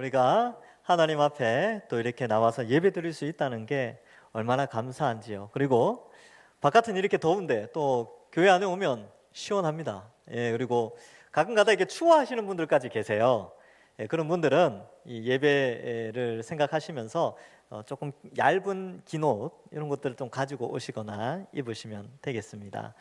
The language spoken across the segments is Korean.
우리가 하나님 앞에 또 이렇게 나와서 예배 드릴 수 있다는 게 얼마나 감사한지요. 그리고 바깥은 이렇게 더운데 또 교회 안에 오면 시원합니다. 그리고 가끔가다 이렇게 추워하시는 분들까지 계세요. 그런 분들은 이 예배를 생각하시면서 조금 얇은 긴 옷 이런 것들을 좀 가지고 오시거나 입으시면 되겠습니다.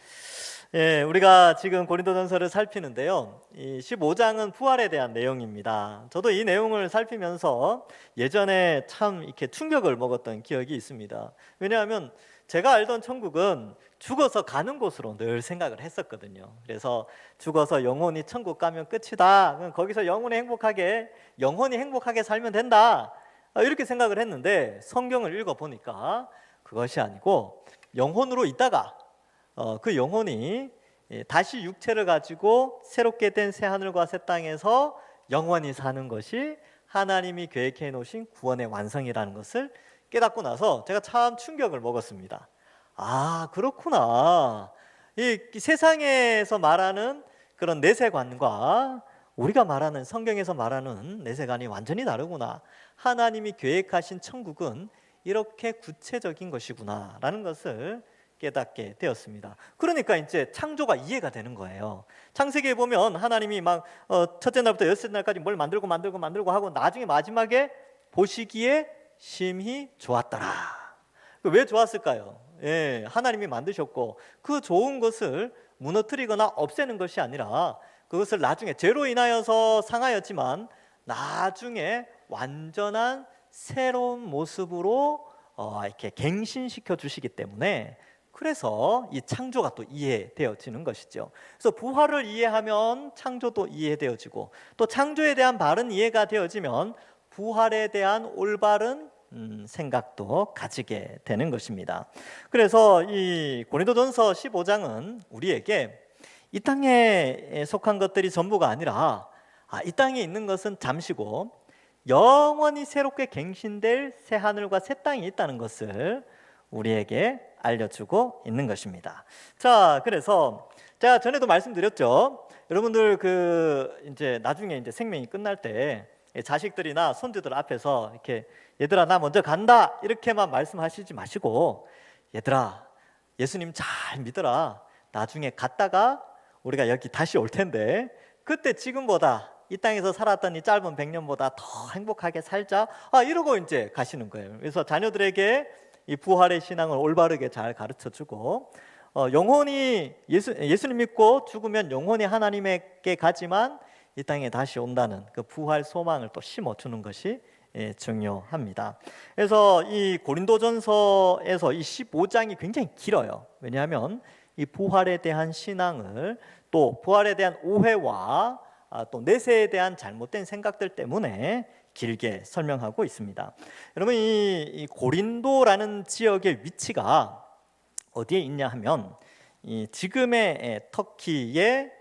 우리가 지금 고린도전서를 살피는데요. 이 15장은 부활에 대한 내용입니다. 저도 이 내용을 살피면서 예전에 참 이렇게 충격을 먹었던 기억이 있습니다. 왜냐하면 제가 알던 천국은 죽어서 가는 곳으로 늘 생각을 했었거든요. 그래서 죽어서 영원히 천국 가면 끝이다. 그럼 거기서 영원히 행복하게 살면 된다. 이렇게 생각을 했는데 성경을 읽어보니까 그것이 아니고 영혼으로 있다가 그 영혼이 다시 육체를 가지고 새롭게 된 새 하늘과 새 땅에서 영원히 사는 것이 하나님이 계획해 놓으신 구원의 완성이라는 것을 깨닫고 나서 제가 참 충격을 먹었습니다. 아, 그렇구나. 이 세상에서 말하는 그런 내세관과 우리가 말하는 성경에서 말하는 내세관이 완전히 다르구나. 하나님이 계획하신 천국은 이렇게 구체적인 것이구나 라는 것을 깨닫게 되었습니다. 그러니까 이제 창조가 이해가 되는 거예요. 창세기에 보면 하나님이 막 첫째 날부터 여섯째 날까지 뭘 만들고 하고 나중에 마지막에 보시기에 심히 좋았더라. 왜 좋았을까요? 하나님이 만드셨고 그 좋은 것을 무너뜨리거나 없애는 것이 아니라 그것을 나중에 죄로 인하여서 상하였지만 나중에 완전한 새로운 모습으로 이렇게 갱신시켜 주시기 때문에 그래서 이 창조가 또 이해되어지는 것이죠. 그래서 부활을 이해하면 창조도 이해되어지고 또 창조에 대한 바른 이해가 되어지면 부활에 대한 올바른 생각도 가지게 되는 것입니다. 그래서 이 고린도전서 15장은 우리에게 이 땅에 속한 것들이 전부가 아니라 이 땅에 있는 것은 잠시고 영원히 새롭게 갱신될 새 하늘과 새 땅이 있다는 것을 우리에게 알려주고 있는 것입니다. 자, 그래서 제가 전에도 말씀드렸죠. 여러분들 이제 나중에 이제 생명이 끝날 때 자식들이나 손주들 앞에서 이렇게 얘들아 나 먼저 간다 이렇게만 말씀하시지 마시고 얘들아 예수님 잘 믿어라. 나중에 갔다가 우리가 여기 다시 올 텐데 그때 지금보다 이 땅에서 살았던 이 짧은 100년보다 더 행복하게 살자. 이러고 이제 가시는 거예요. 그래서 자녀들에게 이 부활의 신앙을 올바르게 잘 가르쳐주고 영혼이 예수님 믿고 죽으면 영혼이 하나님에게 가지만 이 땅에 다시 온다는 그 부활 소망을 또 심어주는 것이 중요합니다. 그래서 이 고린도전서에서 이 15장이 굉장히 길어요. 왜냐하면 이 부활에 대한 신앙을 또 부활에 대한 오해와 또 내세에 대한 잘못된 생각들 때문에 길게 설명하고 있습니다. 여러분 이 고린도라는 지역의 위치가 어디에 있냐 하면 이 지금의 터키의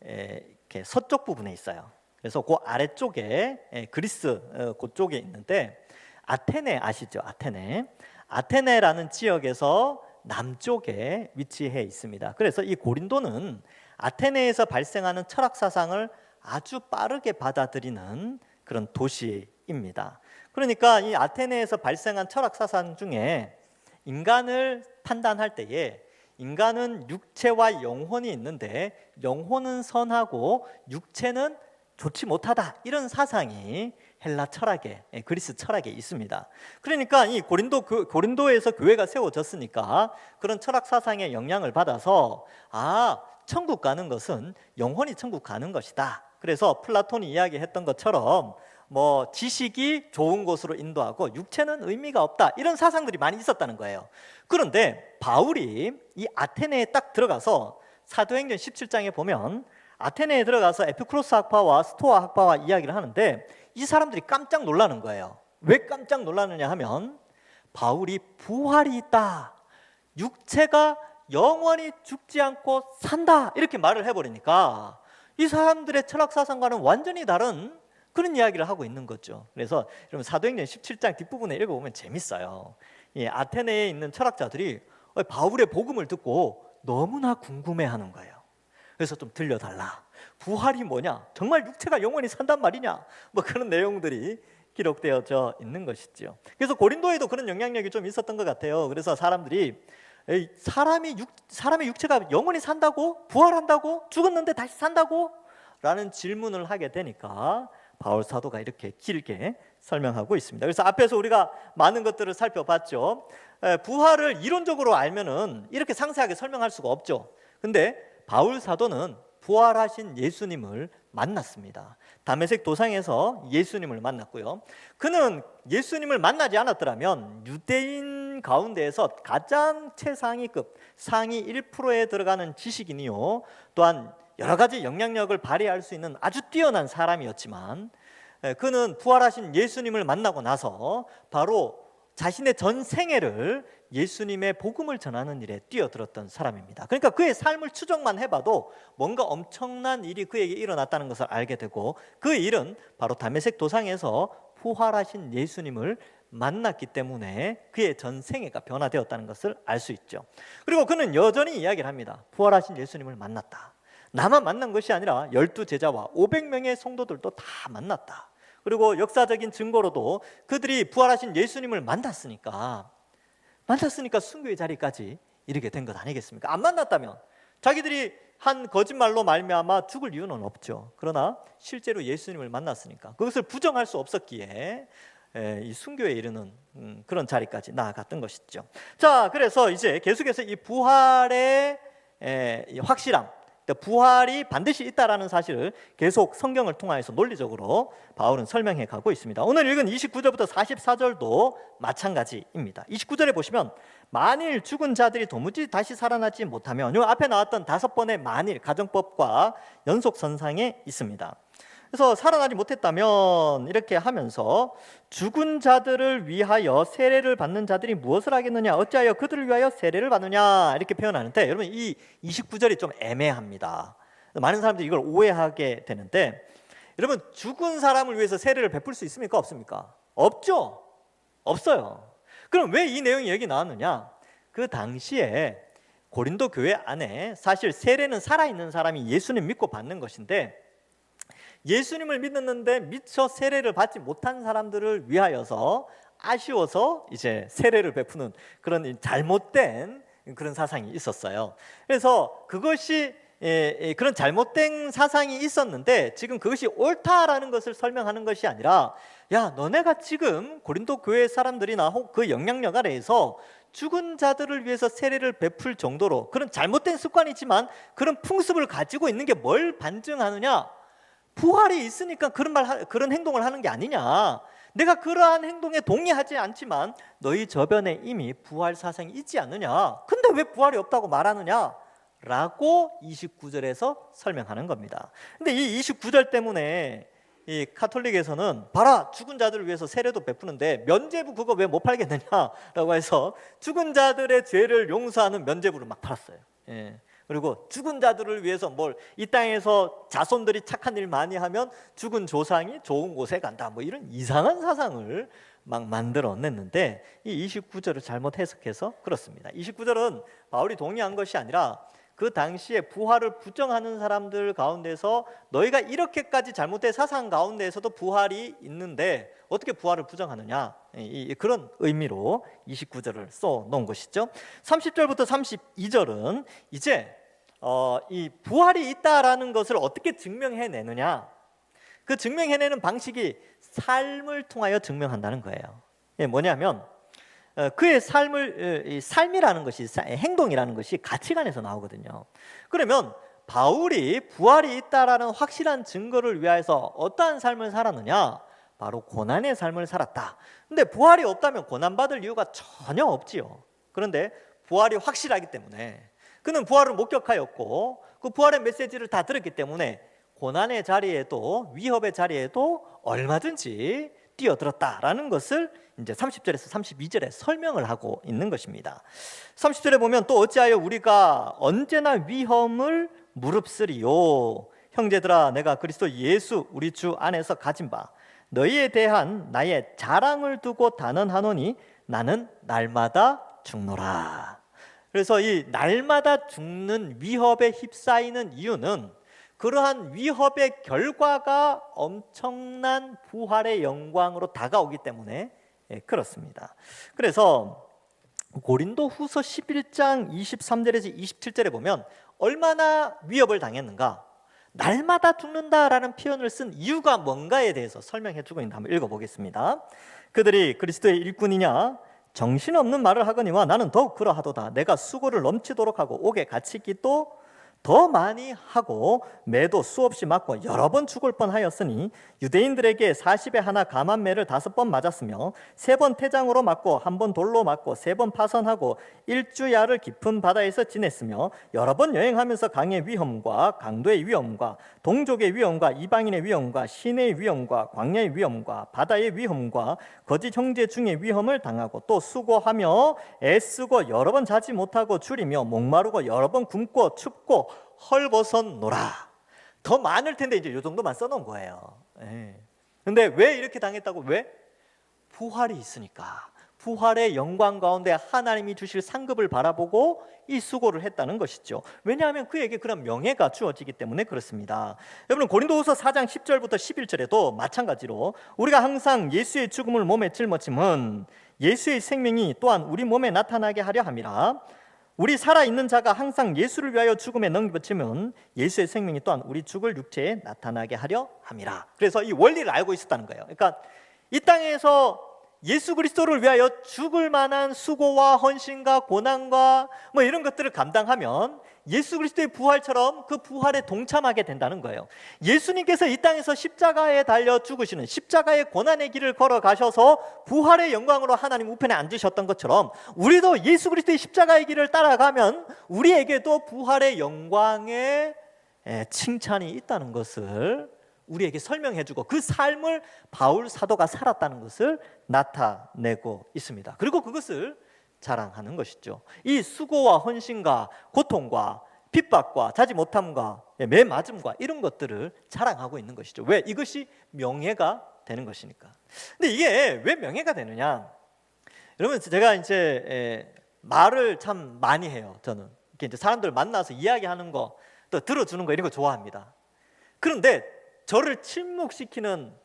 이렇게 서쪽 부분에 있어요. 그래서 그 아래쪽에 그리스 그쪽에 있는데 아테네 아시죠? 아테네라는 지역에서 남쪽에 위치해 있습니다. 그래서 이 고린도는 아테네에서 발생하는 철학 사상을 아주 빠르게 받아들이는 그런 도시입니다. 그러니까 이 아테네에서 발생한 철학 사상 중에 인간을 판단할 때에 인간은 육체와 영혼이 있는데 영혼은 선하고 육체는 좋지 못하다 이런 사상이 헬라 철학에 그리스 철학에 있습니다. 그러니까 이 고린도에서 교회가 세워졌으니까 그런 철학 사상의 영향을 받아서 천국 가는 것은 영혼이 천국 가는 것이다. 그래서 플라톤이 이야기했던 것처럼 지식이 좋은 곳으로 인도하고 육체는 의미가 없다 이런 사상들이 많이 있었다는 거예요. 그런데 바울이 이 아테네에 딱 들어가서 사도행전 17장에 보면 아테네에 들어가서 에피쿠로스 학파와 스토아 학파와 이야기를 하는데 이 사람들이 깜짝 놀라는 거예요. 왜 깜짝 놀라느냐 하면 바울이 부활이 있다, 육체가 영원히 죽지 않고 산다 이렇게 말을 해버리니까 이 사람들의 철학 사상과는 완전히 다른 그런 이야기를 하고 있는 거죠. 그래서 여러분 사도행전 17장 뒷부분에 읽어보면 재밌어요. 아테네에 있는 철학자들이 바울의 복음을 듣고 너무나 궁금해하는 거예요. 그래서 좀 들려달라. 부활이 뭐냐? 정말 육체가 영원히 산단 말이냐? 뭐 그런 내용들이 기록되어져 있는 것이죠. 그래서 고린도에도 그런 영향력이 좀 있었던 것 같아요. 그래서 사람들이 사람의 육체가 영원히 산다고? 부활한다고? 죽었는데 다시 산다고? 라는 질문을 하게 되니까 바울 사도가 이렇게 길게 설명하고 있습니다. 그래서 앞에서 우리가 많은 것들을 살펴봤죠. 부활을 이론적으로 알면은 이렇게 상세하게 설명할 수가 없죠. 근데 바울 사도는 부활하신 예수님을 만났습니다. 다메섹 도상에서 예수님을 만났고요. 그는 예수님을 만나지 않았더라면 유대인 가운데에서 가장 최상위급 상위 1%에 들어가는 지식인이요, 또한 여러 가지 영향력을 발휘할 수 있는 아주 뛰어난 사람이었지만, 그는 부활하신 예수님을 만나고 나서 바로 자신의 전 생애를 예수님의 복음을 전하는 일에 뛰어들었던 사람입니다. 그러니까 그의 삶을 추정만 해봐도 뭔가 엄청난 일이 그에게 일어났다는 것을 알게 되고, 그 일은 바로 다메섹 도상에서 부활하신 예수님을 만났기 때문에 그의 전 생애가 변화되었다는 것을 알 수 있죠. 그리고 그는 여전히 이야기를 합니다. 부활하신 예수님을 만났다. 나만 만난 것이 아니라 12제자와 500명의 성도들도 다 만났다. 그리고 역사적인 증거로도 그들이 부활하신 예수님을 만났으니까 순교의 자리까지 이르게 된 것 아니겠습니까? 안 만났다면 자기들이 한 거짓말로 말미암아 죽을 이유는 없죠. 그러나 실제로 예수님을 만났으니까 그것을 부정할 수 없었기에 이 순교에 이르는 그런 자리까지 나아갔던 것이죠. 자, 그래서 이제 계속해서 이 부활의 확실함, 부활이 반드시 있다라는 사실을 계속 성경을 통하여서 논리적으로 바울은 설명해 가고 있습니다. 오늘 읽은 29절부터 44절도 마찬가지입니다. 29절에 보시면 만일 죽은 자들이 도무지 다시 살아나지 못하면, 이 앞에 나왔던 5번의 만일 가정법과 연속선상에 있습니다. 그래서 살아나지 못했다면 이렇게 하면서 죽은 자들을 위하여 세례를 받는 자들이 무엇을 하겠느냐, 어찌하여 그들을 위하여 세례를 받느냐, 이렇게 표현하는데, 여러분 이 29절이 좀 애매합니다. 많은 사람들이 이걸 오해하게 되는데, 여러분 죽은 사람을 위해서 세례를 베풀 수 있습니까? 없습니까? 없죠. 없어요. 그럼 왜 이 내용이 여기 나왔느냐? 그 당시에 고린도 교회 안에 사실 세례는 살아있는 사람이 예수님 믿고 받는 것인데, 예수님을 믿었는데 미처 세례를 받지 못한 사람들을 위하여서 아쉬워서 이제 세례를 베푸는 그런 잘못된 그런 사상이 있었어요. 그래서 그것이 그런 잘못된 사상이 있었는데, 지금 그것이 옳다라는 것을 설명하는 것이 아니라, 야, 너네가 지금 고린도 교회 사람들이나 그 영향력 아래에서 죽은 자들을 위해서 세례를 베풀 정도로 그런 잘못된 습관이지만 그런 풍습을 가지고 있는 게 뭘 반증하느냐? 부활이 있으니까 그런 행동을 하는 게 아니냐. 내가 그러한 행동에 동의하지 않지만 너희 저변에 이미 부활 사상이 있지 않느냐. 근데 왜 부활이 없다고 말하느냐? 라고 29절에서 설명하는 겁니다. 근데 이 29절 때문에 이 카톨릭에서는 봐라, 죽은 자들을 위해서 세례도 베푸는데 면죄부 그거 왜 못 팔겠느냐라고 해서 죽은 자들의 죄를 용서하는 면죄부를 막 팔았어요. 그리고 죽은 자들을 위해서 이 땅에서 자손들이 착한 일 많이 하면 죽은 조상이 좋은 곳에 간다, 뭐 이런 이상한 사상을 막 만들어냈는데, 이 29절을 잘못 해석해서 그렇습니다. 29절은 바울이 동의한 것이 아니라 그 당시에 부활을 부정하는 사람들 가운데서 너희가 이렇게까지 잘못된 사상 가운데에서도 부활이 있는데 어떻게 부활을 부정하느냐, 그런 의미로 29절을 써놓은 것이죠. 30절부터 32절은 이제 이 부활이 있다라는 것을 어떻게 증명해내느냐, 그 증명해내는 방식이 삶을 통하여 증명한다는 거예요. 뭐냐면 그의 삶이라는 것이, 행동이라는 것이 가치관에서 나오거든요. 그러면 바울이 부활이 있다라는 확실한 증거를 위하여서 어떠한 삶을 살았느냐? 바로 고난의 삶을 살았다. 근데 부활이 없다면 고난받을 이유가 전혀 없지요. 그런데 부활이 확실하기 때문에, 그는 부활을 목격하였고 그 부활의 메시지를 다 들었기 때문에 고난의 자리에도, 위협의 자리에도 얼마든지 뛰어들었다라는 것을 이제 30절에서 32절에 설명을 하고 있는 것입니다. 30절에 보면 또 어찌하여 우리가 언제나 위험을 무릅쓰리요. 형제들아, 내가 그리스도 예수 우리 주 안에서 가진 바 너희에 대한 나의 자랑을 두고 단언하노니 나는 날마다 죽노라. 그래서 이 날마다 죽는 위협에 휩싸이는 이유는 그러한 위협의 결과가 엄청난 부활의 영광으로 다가오기 때문에 그렇습니다. 그래서 고린도후서 11장 23절에서 27절에 보면 얼마나 위협을 당했는가, 날마다 죽는다라는 표현을 쓴 이유가 뭔가에 대해서 설명해 주고 있는데 한번 읽어보겠습니다. 그들이 그리스도의 일꾼이냐 정신없는 말을 하거니와 나는 더욱 그러하도다. 내가 수고를 넘치도록 하고 옥에 갇히기도 더 많이 하고 매도 수없이 맞고 여러 번 죽을 뻔하였으니 유대인들에게 40에 하나 감한 매를 5번 맞았으며 3번 태장으로 맞고 1번 돌로 맞고 3번 파선하고 일주야를 깊은 바다에서 지냈으며 여러 번 여행하면서 강의 위험과 강도의 위험과 동족의 위험과 이방인의 위험과 시내의 위험과 광야의 위험과 바다의 위험과 거짓 형제 중의 위험을 당하고 또 수고하며 애쓰고 여러 번 자지 못하고 줄이며 목마르고 여러 번 굶고 춥고 헐벗었노라. 더 많을 텐데 이제 이 정도만 써놓은 거예요. 근데 왜 이렇게 당했다고? 왜? 부활이 있으니까. 부활의 영광 가운데 하나님이 주실 상급을 바라보고 이 수고를 했다는 것이죠. 왜냐하면 그에게 그런 명예가 주어지기 때문에 그렇습니다. 여러분 고린도후서 4장 10절부터 11절에도 마찬가지로 우리가 항상 예수의 죽음을 몸에 짊어짐은 예수의 생명이 또한 우리 몸에 나타나게 하려 함이라. 우리 살아있는 자가 항상 예수를 위하여 죽음에 넘겨치면 예수의 생명이 또한 우리 죽을 육체에 나타나게 하려 함이라. 그래서 이 원리를 알고 있었다는 거예요. 그러니까 이 땅에서 예수 그리스도를 위하여 죽을 만한 수고와 헌신과 고난과 뭐 이런 것들을 감당하면 예수 그리스도의 부활처럼 그 부활에 동참하게 된다는 거예요. 예수님께서 이 땅에서 십자가에 달려 죽으시는 십자가의 고난의 길을 걸어가셔서 부활의 영광으로 하나님 우편에 앉으셨던 것처럼 우리도 예수 그리스도의 십자가의 길을 따라가면 우리에게도 부활의 영광의 칭찬이 있다는 것을 우리에게 설명해주고 그 삶을 바울 사도가 살았다는 것을 나타내고 있습니다. 그리고 그것을 자랑하는 것이죠. 이 수고와 헌신과 고통과 핍박과 자지 못함과 매 맞음과 이런 것들을 자랑하고 있는 것이죠. 왜? 이것이 명예가 되는 것이니까. 근데 이게 왜 명예가 되느냐? 여러분 제가 이제 말을 참 많이 해요. 저는 이렇게 이제 사람들 만나서 이야기하는 거 또 들어주는 거 이런 거 좋아합니다. 그런데 저를 침묵시키는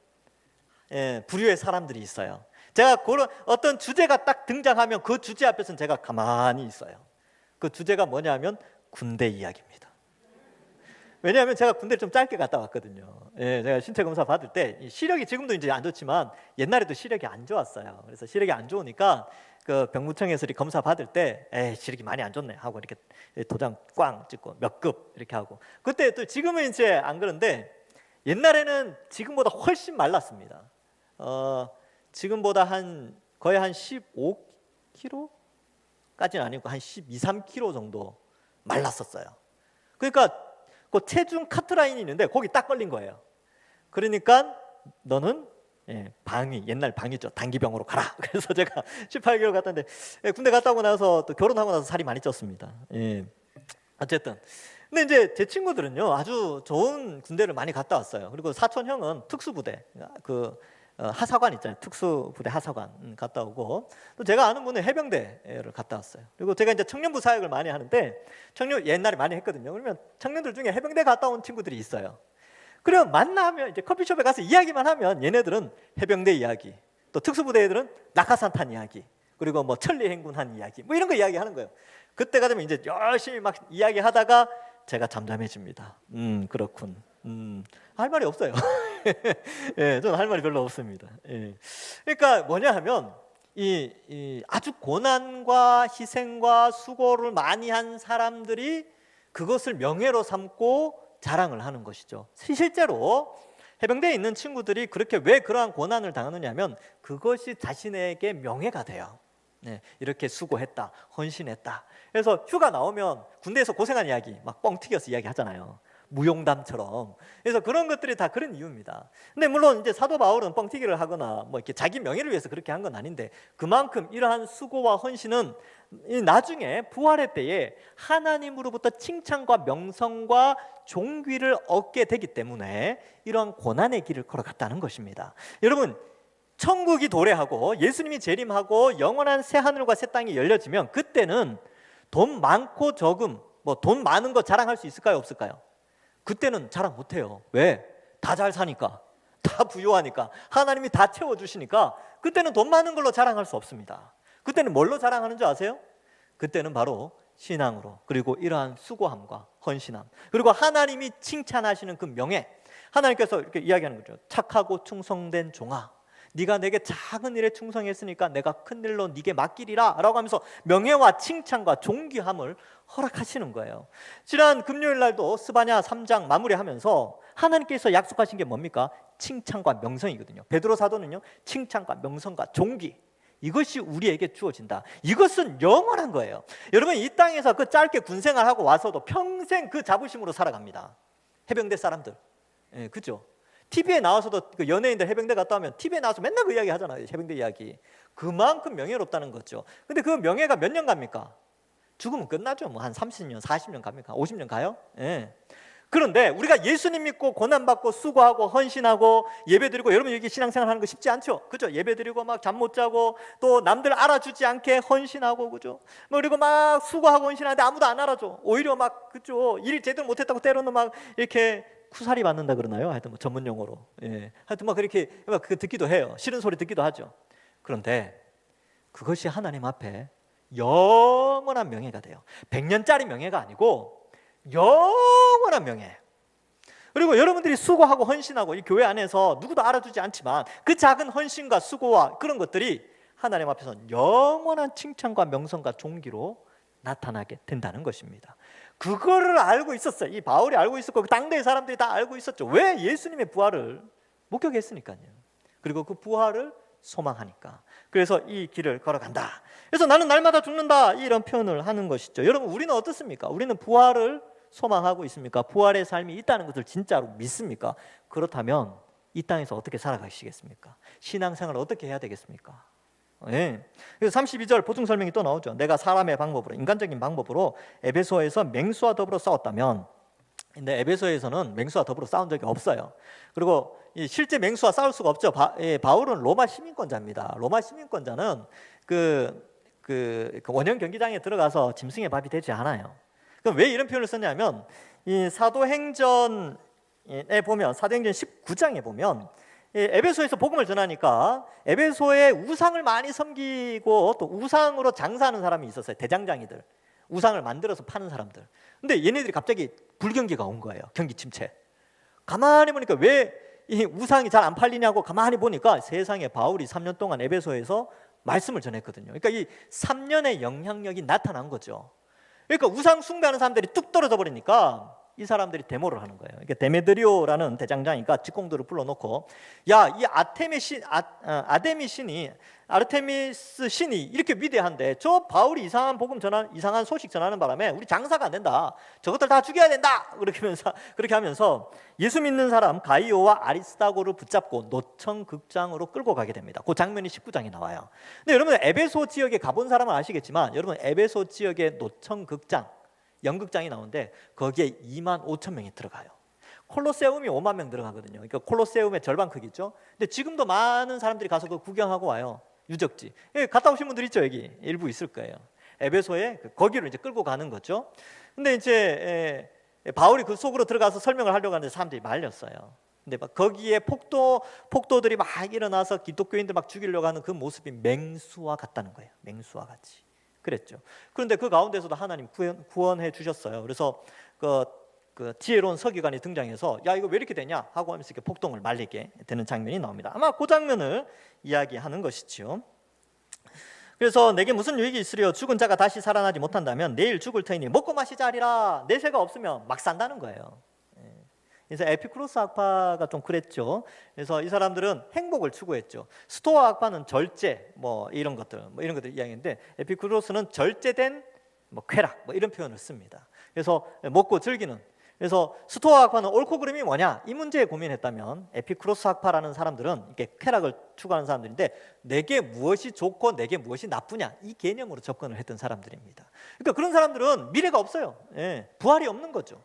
부류의 사람들이 있어요. 제가 그런 어떤 주제가 딱 등장하면 그 주제 앞에서는 제가 가만히 있어요. 그 주제가 뭐냐면 군대 이야기입니다. 왜냐하면 제가 군대를 좀 짧게 갔다 왔거든요. 제가 신체 검사 받을 때 시력이 지금도 이제 안 좋지만 옛날에도 시력이 안 좋았어요. 그래서 시력이 안 좋으니까 그 병무청에서 검사 받을 때 시력이 많이 안 좋네 하고 이렇게 도장 꽝 찍고 몇 급 이렇게 하고 그때 또 지금은 이제 안 그런데 옛날에는 지금보다 훨씬 말랐습니다. 지금보다 거의 한 15kg까지는 아니고 한 12, 13kg 정도 말랐었어요. 그러니까 그 체중 카트라인이 있는데 거기 딱 걸린 거예요. 그러니까 너는 방위, 옛날 방위죠. 단기병으로 가라. 그래서 제가 18개월 갔는데 군대 갔다 오고 나서 또 결혼하고 나서 살이 많이 쪘습니다. 어쨌든 근데 이제 제 친구들은요 아주 좋은 군대를 많이 갔다 왔어요. 그리고 사촌 형은 특수부대 하사관 있잖아요. 특수부대 하사관 갔다 오고 또 제가 아는 분은 해병대를 갔다 왔어요. 그리고 제가 이제 청년부 사역을 많이 하는데 옛날에 많이 했거든요. 그러면 청년들 중에 해병대 갔다 온 친구들이 있어요. 그럼 만나면 이제 커피숍에 가서 이야기만 하면 얘네들은 해병대 이야기, 또 특수부대 애들은 낙하산 탄 이야기, 그리고 뭐 천리 행군한 이야기, 뭐 이런 거 이야기하는 거예요. 그때가 되면 이제 열심히 막 이야기하다가 제가 잠잠해집니다. 그렇군. 할 말이 없어요. 저는 할 말이 별로 없습니다. 그러니까 뭐냐 하면 이 아주 고난과 희생과 수고를 많이 한 사람들이 그것을 명예로 삼고 자랑을 하는 것이죠. 실제로 해병대에 있는 친구들이 그렇게 왜 그러한 고난을 당하느냐 하면 그것이 자신에게 명예가 돼요. 이렇게 수고했다, 헌신했다. 그래서 휴가 나오면 군대에서 고생한 이야기 막 뻥 튀겨서 이야기 하잖아요. 무용담처럼. 그래서 그런 것들이 다 그런 이유입니다. 근데 물론 이제 사도 바울은 뻥튀기를 하거나 뭐 이렇게 자기 명예를 위해서 그렇게 한 건 아닌데 그만큼 이러한 수고와 헌신은 나중에 부활의 때에 하나님으로부터 칭찬과 명성과 존귀를 얻게 되기 때문에 이런 고난의 길을 걸어갔다는 것입니다. 여러분 천국이 도래하고 예수님이 재림하고 영원한 새 하늘과 새 땅이 열려지면 그때는 돈 많고 적음, 뭐 돈 많은 거 자랑할 수 있을까요? 없을까요? 그때는 자랑 못해요. 왜? 다 잘 사니까, 다 부유하니까, 하나님이 다 채워주시니까 그때는 돈 많은 걸로 자랑할 수 없습니다. 그때는 뭘로 자랑하는 줄 아세요? 그때는 바로 신앙으로, 그리고 이러한 수고함과 헌신함, 그리고 하나님이 칭찬하시는 그 명예, 하나님께서 이렇게 이야기하는 거죠. 착하고 충성된 종아, 네가 내게 작은 일에 충성했으니까 내가 큰 일로 네게 맡기리라 라고 하면서 명예와 칭찬과 존귀함을 허락하시는 거예요. 지난 금요일 날도 스바냐 3장 마무리하면서 하나님께서 약속하신 게 뭡니까? 칭찬과 명성이거든요. 베드로 사도는요, 칭찬과 명성과 존귀, 이것이 우리에게 주어진다. 이것은 영원한 거예요. 여러분, 이 땅에서 그 짧게 군생활하고 와서도 평생 그 자부심으로 살아갑니다. 해병대 사람들, 그죠? TV에 나와서도 그 연예인들 해병대 갔다 오면 TV에 나와서 맨날 그 이야기 하잖아요. 해병대 이야기. 그만큼 명예롭다는 거죠. 근데 그 명예가 몇 년 갑니까? 죽으면 끝나죠. 뭐 한 30년, 40년 갑니까? 50년 가요? 예. 그런데 우리가 예수님 믿고 고난받고 수고하고 헌신하고 예배드리고, 여러분 여기 신앙생활 하는 거 쉽지 않죠? 그죠? 예배드리고 막 잠 못 자고 또 남들 알아주지 않게 헌신하고, 그죠? 뭐 그리고 막 수고하고 헌신하는데 아무도 안 알아줘. 오히려 막, 그죠? 일 제대로 못했다고 때로는 막 이렇게 쿠사리 받는다 그러나요? 하여튼 뭐 전문 용어로. 예. 하여튼 막 그렇게 막 그 듣기도 해요. 싫은 소리 듣기도 하죠. 그런데 그것이 하나님 앞에 영원한 명예가 돼요. 100년짜리 명예가 아니고 영원한 명예. 그리고 여러분들이 수고하고 헌신하고 이 교회 안에서 누구도 알아주지 않지만 그 작은 헌신과 수고와 그런 것들이 하나님 앞에서 영원한 칭찬과 명성과 존귀로 나타나게 된다는 것입니다. 그거를 알고 있었어요. 이 바울이 알고 있었고 그 당대의 사람들이 다 알고 있었죠. 왜? 예수님의 부활을 목격했으니까요. 그리고 그 부활을 소망하니까. 그래서 이 길을 걸어간다. 그래서 나는 날마다 죽는다, 이런 표현을 하는 것이죠. 여러분, 우리는 어떻습니까? 우리는 부활을 소망하고 있습니까? 부활의 삶이 있다는 것을 진짜로 믿습니까? 그렇다면 이 땅에서 어떻게 살아가시겠습니까? 신앙생활을 어떻게 해야 되겠습니까? 예. 그래서 32절 보충 설명이 또 나오죠. 내가 사람의 방법으로, 인간적인 방법으로 에베소에서 맹수와 더불어 싸웠다면, 근데 에베소에서는 맹수와 더불어 싸운 적이 없어요. 그리고 실제 맹수와 싸울 수가 없죠. 바울은 로마 시민권자입니다. 로마 시민권자는 그 원형 경기장에 들어가서 짐승의 밥이 되지 않아요. 그럼 왜 이런 표현을 썼냐면, 이 사도행전에 보면, 사도행전 19장에 보면 에베소에서 복음을 전하니까 에베소에 우상을 많이 섬기고 또 우상으로 장사하는 사람이 있었어요. 대장장이들, 우상을 만들어서 파는 사람들. 근데 얘네들이 갑자기 불경기가 온 거예요. 경기 침체. 가만히 보니까 왜 이 우상이 잘 안 팔리냐고 가만히 보니까 세상에 바울이 3년 동안 에베소에서 말씀을 전했거든요. 그러니까 이 3년의 영향력이 나타난 거죠. 그러니까 우상 숭배하는 사람들이 뚝 떨어져 버리니까 이 사람들이 데모를 하는 거예요. 그러니까 데메드리오라는 대장장이가 직공들을 불러놓고, 야, 이 아르테미스 신이 이렇게 위대한데 저 바울이 이상한 소식 전하는 바람에 우리 장사가 안 된다. 저것들 다 죽여야 된다. 그렇게 하면서 예수 믿는 사람 가이오와 아리스다고를 붙잡고 노천극장으로 끌고 가게 됩니다. 그 장면이 19장에 나와요. 근데 여러분, 에베소 지역에 가본 사람은 아시겠지만, 여러분, 에베소 지역의 노천극장, 연극장이 나오는데 거기에 2만 5천 명이 들어가요. 콜로세움이 5만 명 들어가거든요. 그러니까 콜로세움의 절반 크기죠. 근데 지금도 많은 사람들이 가서 그 구경하고 와요. 유적지. 갔다 오신 분들 있죠? 여기 일부 있을 거예요. 에베소에 거기로 이제 끌고 가는 거죠. 근데 이제 바울이 그 속으로 들어가서 설명을 하려고 하는데 사람들이 말렸어요. 근데 막 거기에 폭도들이 막 일어나서 기독교인들 막 죽이려고 하는 그 모습이 맹수와 같다는 거예요. 맹수와 같이. 그랬죠. 그런데 그 가운데서도 하나님 구원해 주셨어요. 그래서 그 지혜로운 서기관이 등장해서, 야, 이거 왜 이렇게 되냐 하고 하면서 이렇게 폭동을 말리게 되는 장면이 나옵니다. 아마 그 장면을 이야기하는 것이죠. 그래서 내게 무슨 유익이 있으려? 죽은 자가 다시 살아나지 못한다면 내일 죽을 터이니 먹고 마시자 하리라. 내세가 없으면 막 산다는 거예요. 그래서 에피쿠로스 학파가 좀 그랬죠. 그래서 이 사람들은 행복을 추구했죠. 스토아 학파는 절제, 뭐 이런 것들 이야기인데, 에피쿠로스는 절제된 뭐 쾌락, 뭐 이런 표현을 씁니다. 그래서 먹고 즐기는. 그래서 스토아 학파는 옳고 그름이 뭐냐, 이 문제에 고민했다면, 에피쿠로스 학파라는 사람들은 이렇게 쾌락을 추구하는 사람들인데, 내게 무엇이 좋고 내게 무엇이 나쁘냐, 이 개념으로 접근을 했던 사람들입니다. 그러니까 그런 사람들은 미래가 없어요. 부활이 없는 거죠.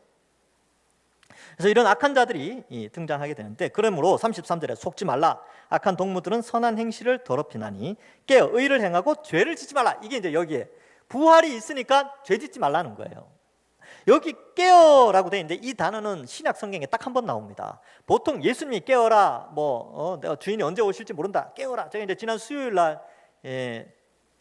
그래서 이런 악한 자들이 등장하게 되는데, 그러므로 33절에 속지 말라. 악한 동무들은 선한 행실을 더럽히나니 깨어 의를 행하고 죄를 짓지 말라. 이게 이제 여기에 부활이 있으니까 죄 짓지 말라는 거예요. 여기 깨어라고 되어 있는데 이 단어는 신약 성경에 딱 한 번 나옵니다. 보통 예수님이 깨어라, 내가 주인이 언제 오실지 모른다, 깨어라. 제가 이제 지난 수요일 날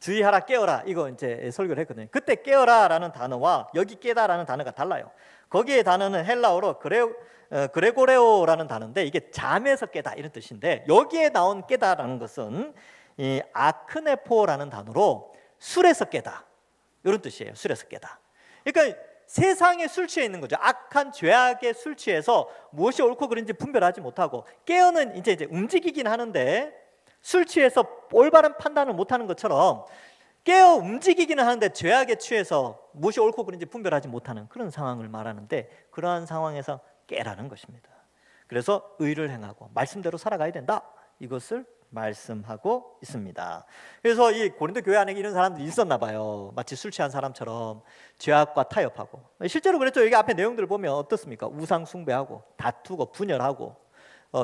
주의하라, 깨어라, 이거 이제 설교를 했거든요. 그때 깨어라라는 단어와 여기 깨다라는 단어가 달라요. 거기에 단어는 헬라어로 그레고레오라는 단어인데 이게 잠에서 깨다 이런 뜻인데, 여기에 나온 깨다라는 것은 이 아크네포라는 단어로 술에서 깨다 이런 뜻이에요. 술에서 깨다. 그러니까 세상에 술 취해 있는 거죠. 악한 죄악에 술 취해서 무엇이 옳고 그른지 분별하지 못하고, 깨어는 이제 움직이긴 하는데 술 취해서 올바른 판단을 못하는 것처럼 깨어 움직이기는 하는데 죄악에 취해서 무엇이 옳고 그른지 분별하지 못하는 그런 상황을 말하는데, 그러한 상황에서 깨라는 것입니다. 그래서 의를 행하고 말씀대로 살아가야 된다, 이것을 말씀하고 있습니다. 그래서 이 고린도 교회 안에 이런 사람들이 있었나 봐요. 마치 술 취한 사람처럼 죄악과 타협하고, 실제로 그랬죠. 여기 앞에 내용들을 보면 어떻습니까? 우상 숭배하고 다투고 분열하고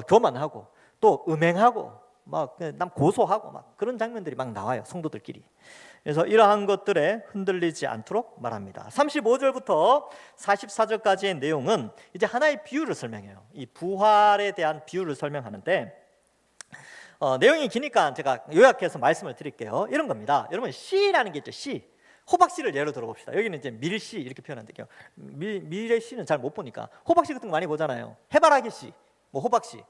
교만하고 또 음행하고 막 남 고소하고 막 그런 장면들이 막 나와요, 성도들끼리. 그래서 이러한 것들에 흔들리지 않도록 말합니다. 35절부터 44절까지의 내용은 이제 하나의 비유를 설명해요. 이 부활에 대한 비유를 설명하는데 내용이 기니까 제가 요약해서 말씀을 드릴게요. 이런 겁니다. 여러분, 씨라는 게 있죠. 씨. 호박씨를 예로 들어봅시다. 여기는 이제 밀씨 이렇게 표현한대요. 밀의 씨는 잘 못 보니까 호박씨 같은 거 많이 보잖아요. 해바라기 씨, 뭐 호박씨.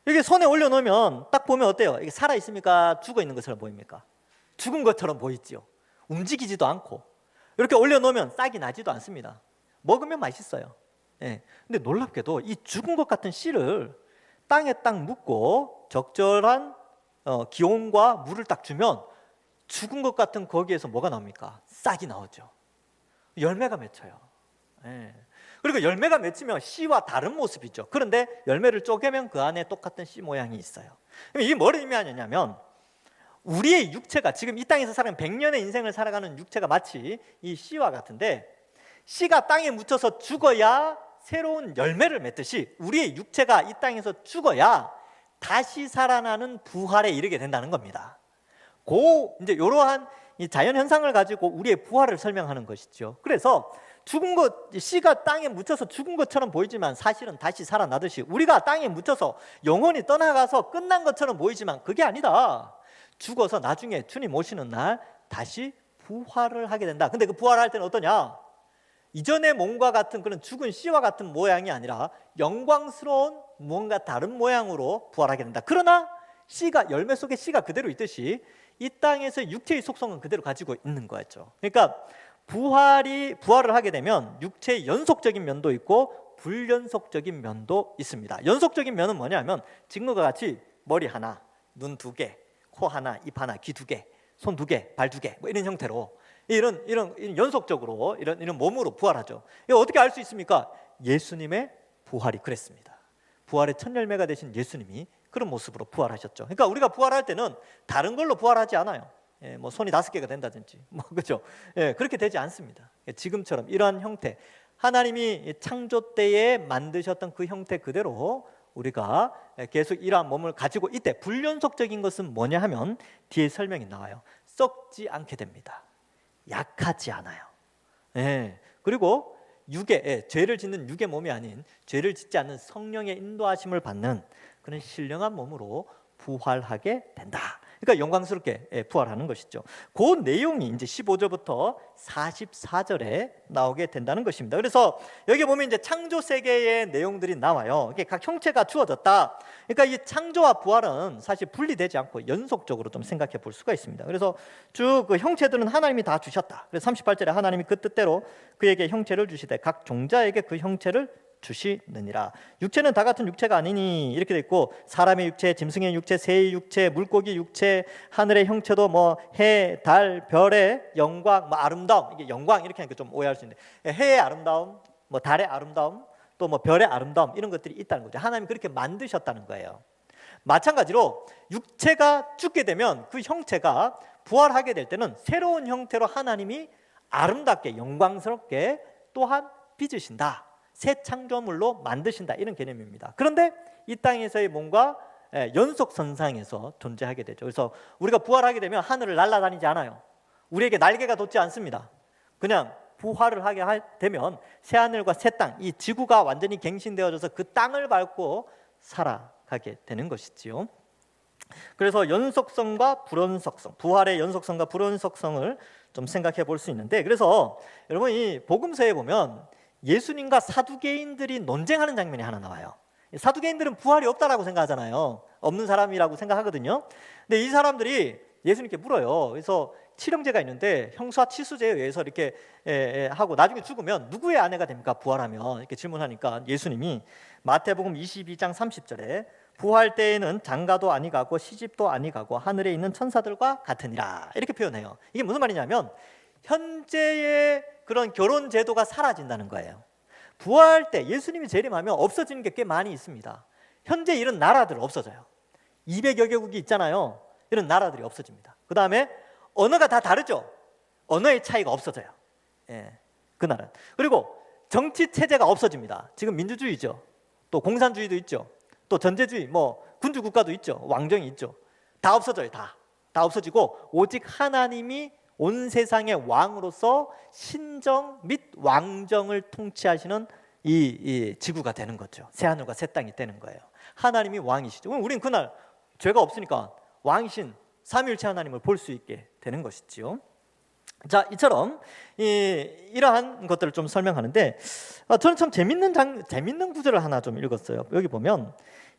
여기 손에 올려놓으면 딱 보면 어때요? 이게 살아 있습니까? 죽어 있는 것처럼 보입니까? 죽은 것처럼 보이지요. 움직이지도 않고. 이렇게 올려놓으면 싹이 나지도 않습니다. 먹으면 맛있어요. 예. 근데 놀랍게도 이 죽은 것 같은 씨를 땅에 딱 묻고 적절한 기온과 물을 딱 주면 죽은 것 같은 거기에서 뭐가 나옵니까? 싹이 나오죠. 열매가 맺혀요. 예. 그리고 열매가 맺히면 씨와 다른 모습이죠. 그런데 열매를 쪼개면 그 안에 똑같은 씨 모양이 있어요. 그럼 이게 뭘 의미하냐면, 우리의 육체가 지금 이 땅에서 살아가는 100년의 인생을 살아가는 육체가 마치 이 씨와 같은데, 씨가 땅에 묻혀서 죽어야 새로운 열매를 맺듯이 우리의 육체가 이 땅에서 죽어야 다시 살아나는 부활에 이르게 된다는 겁니다. 이제 이러한 이 자연 현상을 가지고 우리의 부활을 설명하는 것이죠. 그래서 죽은 것, 씨가 땅에 묻혀서 죽은 것처럼 보이지만 사실은 다시 살아나듯이 우리가 땅에 묻혀서 영원히 떠나가서 끝난 것처럼 보이지만 그게 아니다. 죽어서 나중에 주님 오시는 날 다시 부활을 하게 된다. 근데 그 부활할 때는 어떠냐? 이전의 몸과 같은 그런 죽은 씨와 같은 모양이 아니라 영광스러운 뭔가 다른 모양으로 부활하게 된다. 그러나 씨가, 열매 속에 씨가 그대로 있듯이 이 땅에서 육체의 속성은 그대로 가지고 있는 거였죠. 그러니까 부활을 하게 되면 육체의 연속적인 면도 있고 불연속적인 면도 있습니다. 연속적인 면은 뭐냐면 지금과 같이 머리 하나, 눈 2개, 코 하나, 입 하나, 귀 2개, 손 2개, 발 2개, 뭐 이런 형태로 이런 연속적으로 이런 몸으로 부활하죠. 이거 어떻게 알 수 있습니까? 예수님의 부활이 그랬습니다. 부활의 첫 열매가 되신 예수님이 그런 모습으로 부활하셨죠. 그러니까 우리가 부활할 때는 다른 걸로 부활하지 않아요. 뭐 손이 5개가 된다든지, 그렇죠? 그렇게 되지 않습니다. 지금처럼 이러한 형태, 하나님이 창조 때에 만드셨던 그 형태 그대로 우리가 계속 이러한 몸을 가지고 있대. 불연속적인 것은 뭐냐 하면 뒤에 설명이 나와요. 썩지 않게 됩니다. 약하지 않아요. 그리고 죄를 짓는 육의 몸이 아닌 죄를 짓지 않는 성령의 인도하심을 받는 그런 신령한 몸으로 부활하게 된다. 그러니까 영광스럽게 부활하는 것이죠. 그 내용이 이제 15절부터 44절에 나오게 된다는 것입니다. 그래서 여기 보면 이제 창조 세계의 내용들이 나와요. 이게 각 형체가 주어졌다. 그러니까 이 창조와 부활은 사실 분리되지 않고 연속적으로 좀 생각해 볼 수가 있습니다. 그래서 쭉 그 형체들은 하나님이 다 주셨다. 그래서 38절에 하나님이 그 뜻대로 그에게 형체를 주시되 각 종자에게 그 형체를 주시느니라. 육체는 다 같은 육체가 아니니 이렇게 돼 있고, 사람의 육체, 짐승의 육체, 새의 육체, 물고기 육체, 하늘의 형체도 뭐 해, 달, 별의 영광, 뭐 아름다움, 이게 영광 이렇게 하니까 좀 오해할 수 있는데, 해의 아름다움, 뭐 달의 아름다움, 또 뭐 별의 아름다움, 이런 것들이 있다는 거죠. 하나님이 그렇게 만드셨다는 거예요. 마찬가지로 육체가 죽게 되면 그 형체가 부활하게 될 때는 새로운 형태로 하나님이 아름답게 영광스럽게 또한 빚으신다. 새 창조물로 만드신다, 이런 개념입니다. 그런데 이 땅에서의 몸과 연속선상에서 존재하게 되죠. 그래서 우리가 부활하게 되면 하늘을 날아다니지 않아요. 우리에게 날개가 돋지 않습니다. 그냥 부활을 하게 되면 새 하늘과 새 땅, 이 지구가 완전히 갱신되어져서 그 땅을 밟고 살아가게 되는 것이지요. 그래서 연속성과 불연속성, 부활의 연속성과 불연속성을 좀 생각해 볼 수 있는데, 그래서 여러분 이 복음서에 보면 예수님과 사두개인들이 논쟁하는 장면이 하나 나와요. 사두개인들은 부활이 없다라고 생각하잖아요. 없는 사람이라고 생각하거든요. 근데 이 사람들이 예수님께 물어요. 그래서 칠형제가 있는데 형사 치수제에 의해서 이렇게 하고 나중에 죽으면 누구의 아내가 됩니까? 부활하면 이렇게 질문하니까 예수님이 마태복음 22장 30절에 부활 때에는 장가도 아니가고 시집도 아니가고 하늘에 있는 천사들과 같으니라 이렇게 표현해요. 이게 무슨 말이냐면 현재의 그런 결혼 제도가 사라진다는 거예요. 부활 때 예수님이 재림하면 없어지는 게 꽤 많이 있습니다. 현재 이런 나라들 없어져요. 200여 개국이 있잖아요. 이런 나라들이 없어집니다. 그 다음에 언어가 다 다르죠. 언어의 차이가 없어져요. 그 나라. 그리고 정치 체제가 없어집니다. 지금 민주주의죠. 또 공산주의도 있죠. 또 전제주의, 뭐 군주 국가도 있죠. 왕정이 있죠. 다 없어져요. 다 없어지고 오직 하나님이 온 세상의 왕으로서 신정 및 왕정을 통치하시는 이 지구가 되는 거죠. 새 하늘과 새 땅이 되는 거예요. 하나님이 왕이시죠. 우리는 그날 죄가 없으니까 왕이신 삼위일체 하나님을 볼 수 있게 되는 것이지요. 자, 이처럼 이러한 것들을 좀 설명하는데 저는 참 재밌는 구절을 하나 좀 읽었어요. 여기 보면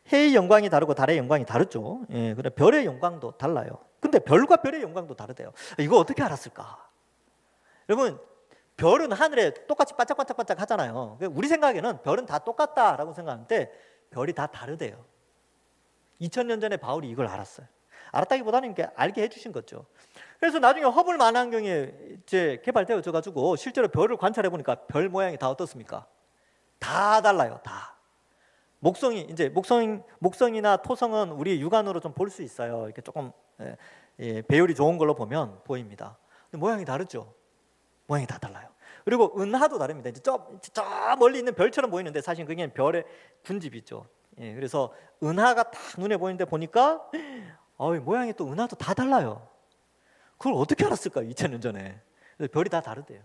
해의 영광이 다르고 달의 영광이 다르죠. 그래 별의 영광도 달라요. 근데 별과 별의 영광도 다르대요. 이거 어떻게 알았을까? 여러분, 별은 하늘에 똑같이 반짝반짝반짝 하잖아요. 우리 생각에는 별은 다 똑같다라고 생각하는데 별이 다 다르대요. 2000년 전에 바울이 이걸 알았어요. 알았다기보다는 이렇게 알게 해주신 거죠. 그래서 나중에 허블 만원경이 이제 개발되어져 가지고 실제로 별을 관찰해 보니까 별 모양이 다 어떻습니까? 다 달라요. 다. 목성이나 토성은 우리 육안으로 좀 볼 수 있어요. 이렇게 조금 배율이 좋은 걸로 보면 보입니다. 근데 모양이 다르죠. 모양이 다 달라요. 그리고 은하도 다릅니다. 이제 저 멀리 있는 별처럼 보이는데 사실 그게 별의 군집이죠. 그래서 은하가 딱 눈에 보이는데 보니까 모양이 또 은하도 다 달라요. 그걸 어떻게 알았을까요? 2000년 전에. 별이 다 다르대요.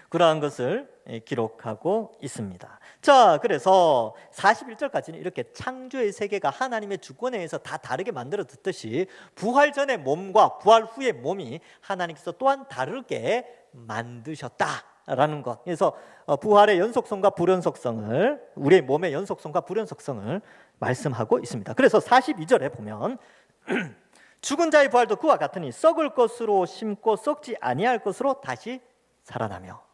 그러한 것을 기록하고 있습니다. 자, 그래서 41절까지는 이렇게 창조의 세계가 하나님의 주권에 의해서 다 다르게 만들어졌듯이 부활 전의 몸과 부활 후의 몸이 하나님께서 또한 다르게 만드셨다라는 것. 그래서 부활의 연속성과 불연속성을, 우리의 몸의 연속성과 불연속성을 말씀하고 있습니다. 그래서 42절에 보면 죽은 자의 부활도 그와 같으니 썩을 것으로 심고 썩지 아니할 것으로 다시 살아나며.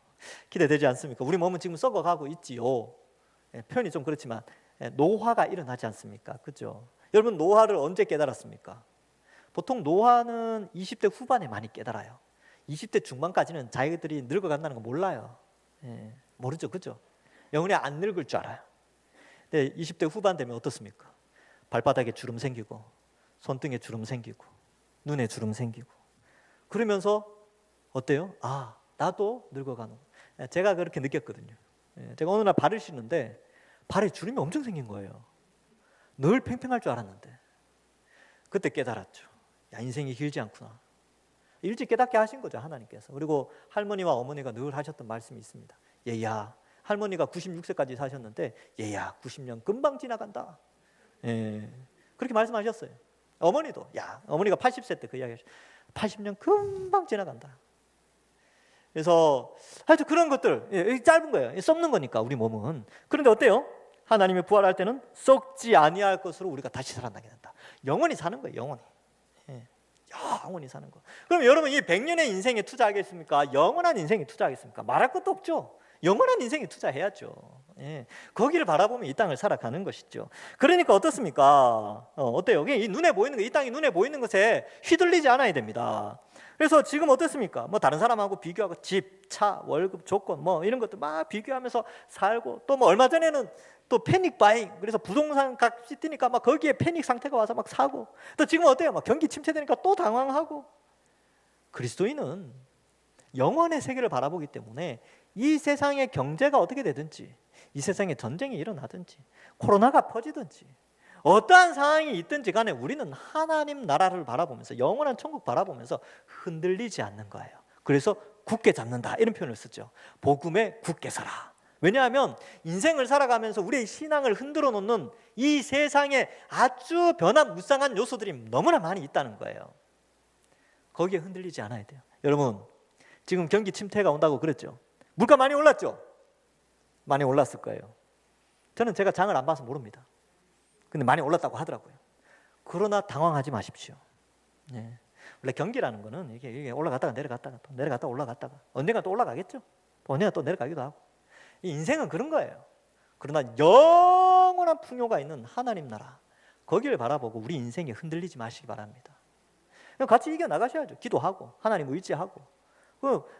기대되지 않습니까? 우리 몸은 지금 썩어가고 있지요. 표현이 좀 그렇지만 노화가 일어나지 않습니까? 그렇죠? 여러분, 노화를 언제 깨달았습니까? 보통 노화는 20대 후반에 많이 깨달아요. 20대 중반까지는 자기들이 늙어간다는 거 몰라요. 모르죠, 그렇죠? 영원히 안 늙을 줄 알아요. 근데 20대 후반 되면 어떻습니까? 발바닥에 주름 생기고 손등에 주름 생기고 눈에 주름 생기고 그러면서 어때요? 아, 나도 늙어가는. 제가 그렇게 느꼈거든요. 제가 어느 날 발을 씻는데 발에 주름이 엄청 생긴 거예요. 늘 팽팽할 줄 알았는데 그때 깨달았죠. 야, 인생이 길지 않구나. 일찍 깨닫게 하신 거죠, 하나님께서. 그리고 할머니와 어머니가 늘 하셨던 말씀이 있습니다. 얘야, 할머니가 96세까지 사셨는데 얘야, 90년 금방 지나간다. 그렇게 말씀하셨어요. 어머니도, 야, 어머니가 80세 때 그 이야기 하셨어요. 80년 금방 지나간다. 그래서 하여튼 그런 것들, 짧은 거예요. 썩는 거니까 우리 몸은. 그런데 어때요? 하나님이 부활할 때는 썩지 아니할 것으로 우리가 다시 살아나게 된다. 영원히 사는 거예요, 영원히. 영원히 사는 거. 그럼 여러분, 이 100년의 인생에 투자하겠습니까? 영원한 인생에 투자하겠습니까? 말할 것도 없죠. 영원한 인생에 투자해야죠. 거기를 바라보면 이 땅을 살아가는 것이죠. 그러니까 어떻습니까? 어때요? 이 눈에 보이는 거, 이 땅이 눈에 보이는 것에 휘둘리지 않아야 됩니다. 그래서 지금 어떻습니까? 뭐 다른 사람하고 비교하고 집, 차, 월급, 조건 뭐 이런 것들 막 비교하면서 살고, 또 뭐 얼마 전에는 또 패닉 바잉, 그래서 부동산 값이 뛰니까 막 거기에 패닉 상태가 와서 막 사고, 또 지금 어때요? 막 경기 침체되니까 또 당황하고. 그리스도인은 영원의 세계를 바라보기 때문에 이 세상의 경제가 어떻게 되든지, 이 세상에 전쟁이 일어나든지, 코로나가 퍼지든지, 어떠한 상황이 있든지 간에 우리는 하나님 나라를 바라보면서, 영원한 천국 바라보면서 흔들리지 않는 거예요. 그래서 굳게 잡는다 이런 표현을 쓰죠. 복음에 굳게 서라. 왜냐하면 인생을 살아가면서 우리의 신앙을 흔들어 놓는 이 세상에 아주 변화무쌍한 요소들이 너무나 많이 있다는 거예요. 거기에 흔들리지 않아야 돼요. 여러분, 지금 경기 침체가 온다고 그랬죠. 물가 많이 올랐죠. 많이 올랐을 거예요. 저는 제가 장을 안 봐서 모릅니다. 근데 많이 올랐다고 하더라고요. 그러나 당황하지 마십시오. 네. 원래 경기라는 거는 이게 올라갔다가 내려갔다가 또 내려갔다가 올라갔다가 언젠가 또 올라가겠죠. 언젠가 또 내려가기도 하고. 이 인생은 그런 거예요. 그러나 영원한 풍요가 있는 하나님 나라, 거기를 바라보고 우리 인생에 흔들리지 마시기 바랍니다. 같이 이겨 나가셔야죠. 기도하고 하나님 의지하고.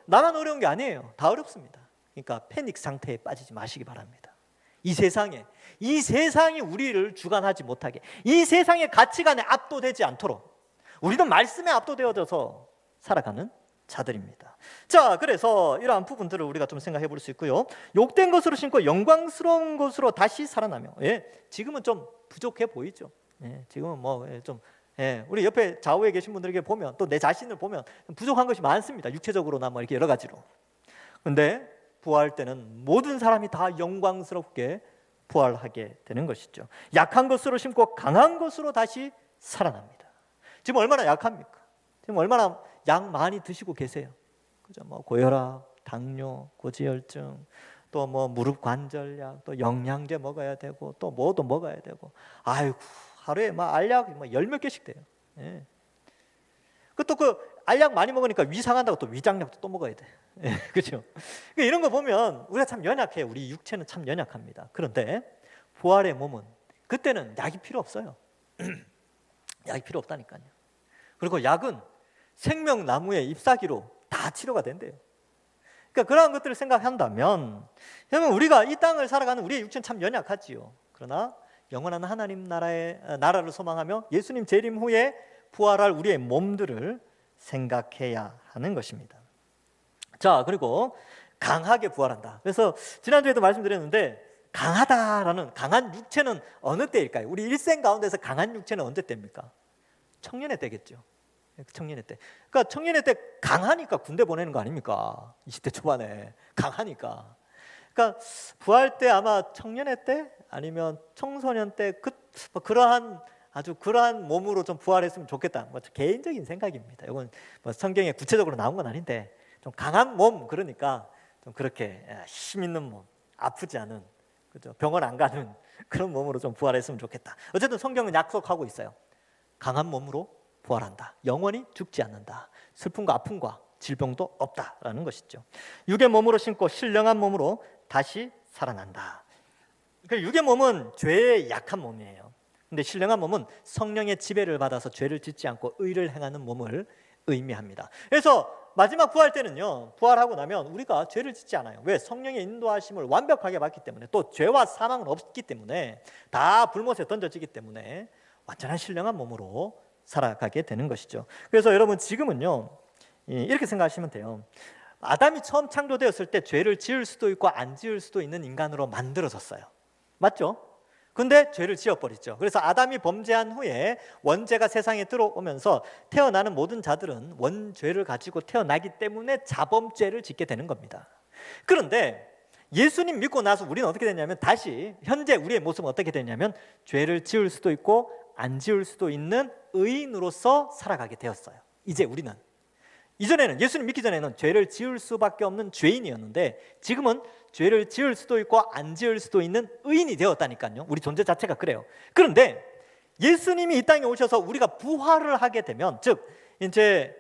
나만 어려운 게 아니에요. 다 어렵습니다. 그러니까 패닉 상태에 빠지지 마시기 바랍니다. 이 세상이 우리를 주관하지 못하게, 이 세상의 가치관에 압도되지 않도록 우리는 말씀에 압도되어져서 살아가는 자들입니다. 자, 그래서 이러한 부분들을 우리가 좀 생각해 볼 수 있고요. 욕된 것으로 심고 영광스러운 것으로 다시 살아나며, 지금은 좀 부족해 보이죠. 지금은 우리 옆에 좌우에 계신 분들에게 보면, 또 내 자신을 보면 부족한 것이 많습니다. 육체적으로나 이렇게 여러 가지로. 근데 부활할 때는 모든 사람이 다 영광스럽게 부활하게 되는 것이죠. 약한 것으로 심고 강한 것으로 다시 살아납니다. 지금 얼마나 약합니까? 지금 얼마나 약 많이 드시고 계세요. 그죠? 고혈압, 당뇨, 고지혈증, 또 무릎 관절약, 또 영양제 먹어야 되고, 또 뭐도 먹어야 되고. 아이고, 하루에 알약 열 몇 개씩 돼요. 또 알약 많이 먹으니까 위 상한다고 또 위장약도 또 먹어야 돼. 그렇죠? 이런 거 보면 우리가 참 연약해요. 우리 육체는 참 연약합니다. 그런데 부활의 몸은 그때는 약이 필요 없어요. 약이 필요 없다니까요. 그리고 약은 생명나무의 잎사귀로 다 치료가 된대요. 그러니까 그러한 것들을 생각한다면, 여러분, 우리가 이 땅을 살아가는 우리의 육체는 참 연약하지요. 그러나 영원한 하나님 나라를 소망하며 예수님 재림 후에 부활할 우리의 몸들을 생각해야 하는 것입니다. 자, 그리고 강하게 부활한다. 그래서 지난주에도 말씀드렸는데, 강한 육체는 어느 때일까요? 우리 일생 가운데서 강한 육체는 언제 때입니까? 청년의 때겠죠. 청년의 때. 그러니까 청년의 때 강하니까 군대 보내는 거 아닙니까? 20대 초반에 강하니까. 그러니까 부활 때 아마 청년의 때 아니면 청소년 때 그러한 몸으로 좀 부활했으면 좋겠다. 개인적인 생각입니다. 이건 성경에 구체적으로 나온 건 아닌데, 좀 강한 몸, 그러니까 좀 그렇게 힘 있는 몸, 아프지 않은, 그죠? 병원 안 가는 그런 몸으로 좀 부활했으면 좋겠다. 어쨌든 성경은 약속하고 있어요. 강한 몸으로 부활한다. 영원히 죽지 않는다. 슬픔과 아픔과 질병도 없다라는 것이죠. 육의 몸으로 심고 신령한 몸으로 다시 살아난다. 육의 몸은 죄에 약한 몸이에요. 근데 신령한 몸은 성령의 지배를 받아서 죄를 짓지 않고 의를 행하는 몸을 의미합니다. 그래서 마지막 부활 때는요, 부활하고 나면 우리가 죄를 짓지 않아요. 왜? 성령의 인도하심을 완벽하게 받기 때문에, 또 죄와 사망은 없기 때문에, 다 불못에 던져지기 때문에 완전한 신령한 몸으로 살아가게 되는 것이죠. 그래서 여러분, 지금은요, 이렇게 생각하시면 돼요. 아담이 처음 창조되었을 때 죄를 지을 수도 있고 안 지을 수도 있는 인간으로 만들어졌어요. 맞죠? 근데 죄를 지어버렸죠. 그래서 아담이 범죄한 후에 원죄가 세상에 들어오면서 태어나는 모든 자들은 원죄를 가지고 태어나기 때문에 자범죄를 짓게 되는 겁니다. 그런데 예수님 믿고 나서 우리는 어떻게 되냐면, 다시 현재 우리의 모습은 어떻게 되냐면, 죄를 지을 수도 있고 안 지을 수도 있는 의인으로서 살아가게 되었어요. 이제 우리는, 이전에는, 예수님 믿기 전에는 죄를 지을 수밖에 없는 죄인이었는데, 지금은 죄를 지을 수도 있고 안 지을 수도 있는 의인이 되었다니까요. 우리 존재 자체가 그래요. 그런데 예수님이 이 땅에 오셔서 우리가 부활을 하게 되면, 즉 이제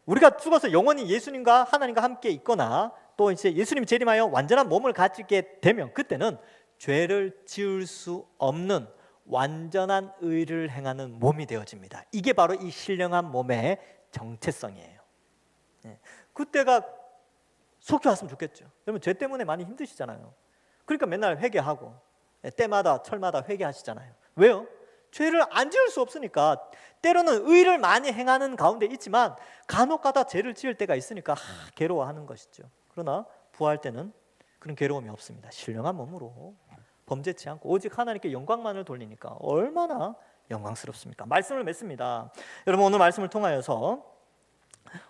우리가 죽어서 영원히 예수님과 하나님과 함께 있거나, 또 이제 예수님이 재림하여 완전한 몸을 가지게 되면, 그때는 죄를 지을 수 없는 완전한 의를 행하는 몸이 되어집니다. 이게 바로 이 신령한 몸의 정체성이에요. 그때가 속히 왔으면 좋겠죠. 여러분, 죄 때문에 많이 힘드시잖아요. 그러니까 맨날 회개하고 때마다 철마다 회개하시잖아요. 왜요? 죄를 안 지을 수 없으니까. 때로는 의를 많이 행하는 가운데 있지만 간혹가다 죄를 지을 때가 있으니까 괴로워하는 것이죠. 그러나 부활 때는 그런 괴로움이 없습니다. 신령한 몸으로 범죄치 않고 오직 하나님께 영광만을 돌리니까 얼마나 영광스럽습니까? 말씀을 맺습니다. 여러분, 오늘 말씀을 통하여서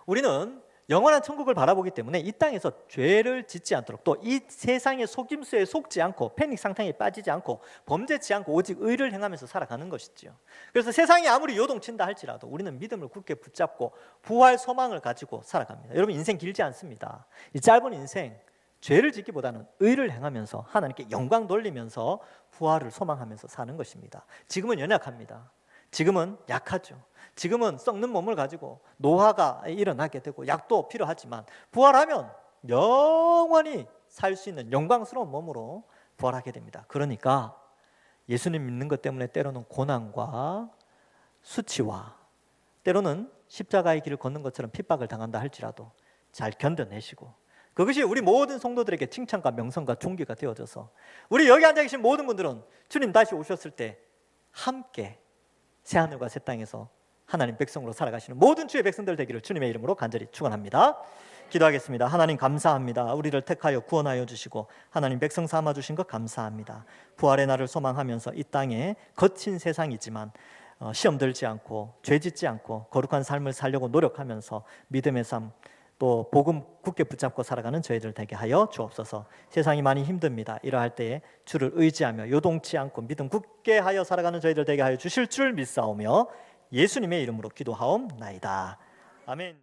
우리는 영원한 천국을 바라보기 때문에 이 땅에서 죄를 짓지 않도록, 또 이 세상의 속임수에 속지 않고 패닉 상태에 빠지지 않고 범죄치 않고 오직 의를 행하면서 살아가는 것이지요. 그래서 세상이 아무리 요동친다 할지라도 우리는 믿음을 굳게 붙잡고 부활 소망을 가지고 살아갑니다. 여러분, 인생 길지 않습니다. 이 짧은 인생, 죄를 짓기보다는 의를 행하면서 하나님께 영광 돌리면서 부활을 소망하면서 사는 것입니다. 지금은 연약합니다. 지금은 약하죠. 지금은 썩는 몸을 가지고 노화가 일어나게 되고 약도 필요하지만 부활하면 영원히 살 수 있는 영광스러운 몸으로 부활하게 됩니다. 그러니까 예수님 믿는 것 때문에 때로는 고난과 수치와 때로는 십자가의 길을 걷는 것처럼 핍박을 당한다 할지라도 잘 견뎌내시고, 그것이 우리 모든 성도들에게 칭찬과 명성과 존귀가 되어져서 우리 여기 앉아 계신 모든 분들은 주님 다시 오셨을 때 함께 새하늘과 새 땅에서 하나님 백성으로 살아가시는 모든 주의 백성들 되기를 주님의 이름으로 간절히 축원합니다. 기도하겠습니다. 하나님 감사합니다. 우리를 택하여 구원하여 주시고 하나님 백성 삼아 주신 것 감사합니다. 부활의 날을 소망하면서 이 땅에 거친 세상이지만 시험 들지 않고 죄 짓지 않고 거룩한 삶을 살려고 노력하면서 믿음의 삶, 또 복음 굳게 붙잡고 살아가는 저희들 되게 하여 주옵소서. 세상이 많이 힘듭니다. 이러할 때에 주를 의지하며 요동치 않고 믿음 굳게 하여 살아가는 저희들 되게 하여 주실 줄 믿사오며 예수님의 이름으로 기도하옵나이다. 아멘.